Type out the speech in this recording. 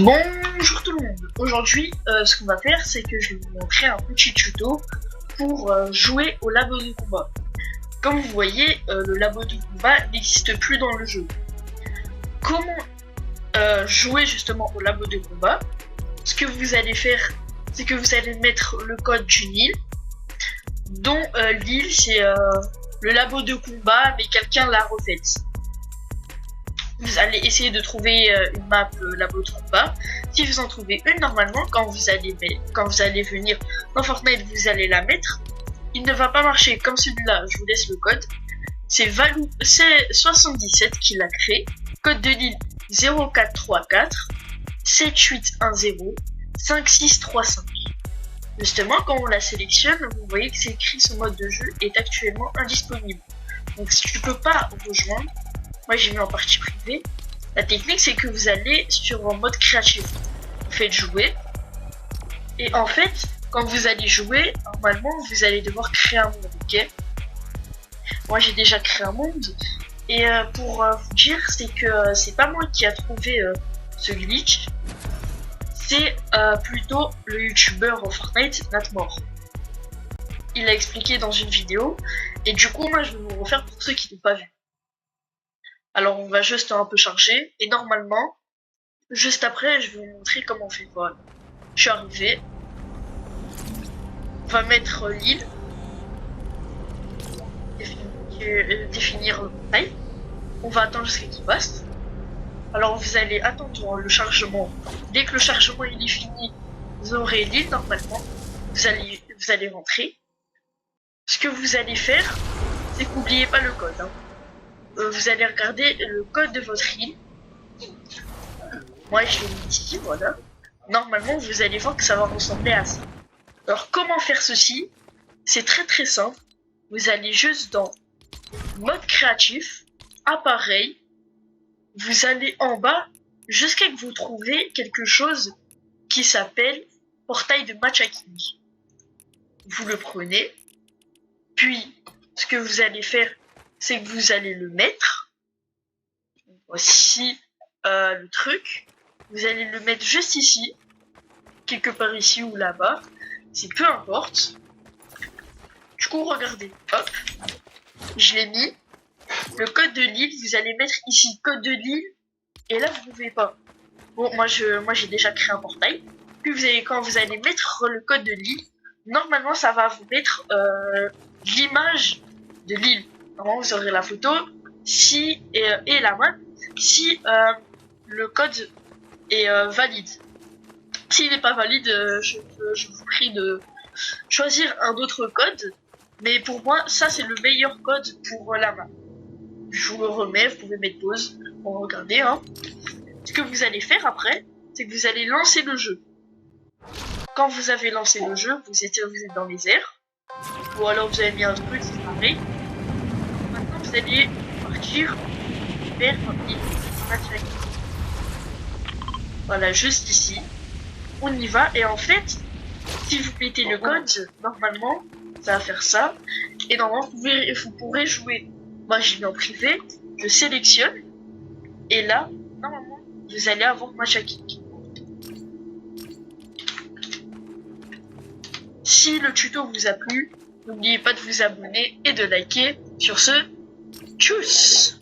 Bonjour tout le monde. Aujourd'hui, ce qu'on va faire, c'est que je vais vous montrer un petit tuto pour jouer au labo de combat. Comme vous voyez, le labo de combat n'existe plus dans le jeu. Comment jouer justement au labo de combat? Ce que vous allez faire, c'est que vous allez mettre le code d'une île, dont l'île c'est le labo de combat, mais quelqu'un l'a refaite. Vous allez essayer de trouver une map labo de combat. Si vous en trouvez une, normalement, quand vous allez venir dans Fortnite, vous allez la mettre. Il ne va pas marcher comme celui-là, je vous laisse le code. C'est Valou77 qui l'a créé. Code de l'île 0434 7810 5635. Justement, quand on la sélectionne, vous voyez que c'est écrit ce mode de jeu est actuellement indisponible. Donc si tu peux pas rejoindre, moi j'ai mis en partie privée. La technique c'est que vous allez sur un mode créatif. Vous faites jouer. Et en fait, quand vous allez jouer, normalement vous allez devoir créer un monde, ok? Moi j'ai déjà créé un monde. Et pour vous dire, c'est que c'est pas moi qui a trouvé ce glitch. C'est plutôt le youtubeur Fortnite, Natmore. Il l'a expliqué dans une vidéo. Et du coup, moi je vais vous refaire pour ceux qui n'ont pas vu. Alors on va juste un peu charger et normalement, juste après, je vais vous montrer comment on fait. Voilà. Je suis arrivé. On va mettre l'île. Définir le taille. On va attendre jusqu'à qu'il passe. Alors vous allez attendre le chargement. Dès que le chargement il est fini, vous aurez l'île normalement. Vous allez rentrer. Ce que vous allez faire, c'est qu'oubliez pas le code. Vous allez regarder le code de votre île. Moi je l'ai mis ici, voilà. Normalement vous allez voir que ça va ressembler à ça. Alors comment faire ceci? C'est très simple. Vous allez juste dans mode créatif, appareil. Vous allez en bas jusqu'à que vous trouviez quelque chose qui s'appelle portail de matchmaking. Vous le prenez. Puis ce que vous allez faire, c'est que vous allez le mettre. Voici le truc. Vous allez le mettre juste ici. Quelque part ici ou là-bas. C'est peu importe. Du coup, regardez. Hop. Je l'ai mis. Le code de l'île, vous allez mettre ici code de l'île. Et là, vous pouvez pas. Bon, moi j'ai déjà créé un portail. Puis quand vous allez mettre le code de l'île, normalement, ça va vous mettre l'image de l'île. Normalement, vous aurez la photo et la map si le code est valide. S'il n'est pas valide, je vous prie de choisir un autre code. Mais pour moi, ça c'est le meilleur code pour la map. Je vous le remets, vous pouvez mettre pause pour regarder. Ce que vous allez faire après, c'est que vous allez lancer le jeu. Quand vous avez lancé le jeu, vous êtes dans les airs. Ou alors vous avez mis un truc, c'est pareil. Maintenant vous allez partir vers l'île. Voilà, juste ici. On y va et en fait, si vous mettez le code, normalement, ça va faire ça. Et normalement, vous pourrez jouer. Moi, j'ai mis en privé, je sélectionne. Et là, normalement, vous allez avoir matchmaking. Si le tuto vous a plu, n'oubliez pas de vous abonner et de liker. Sur ce, tchuss!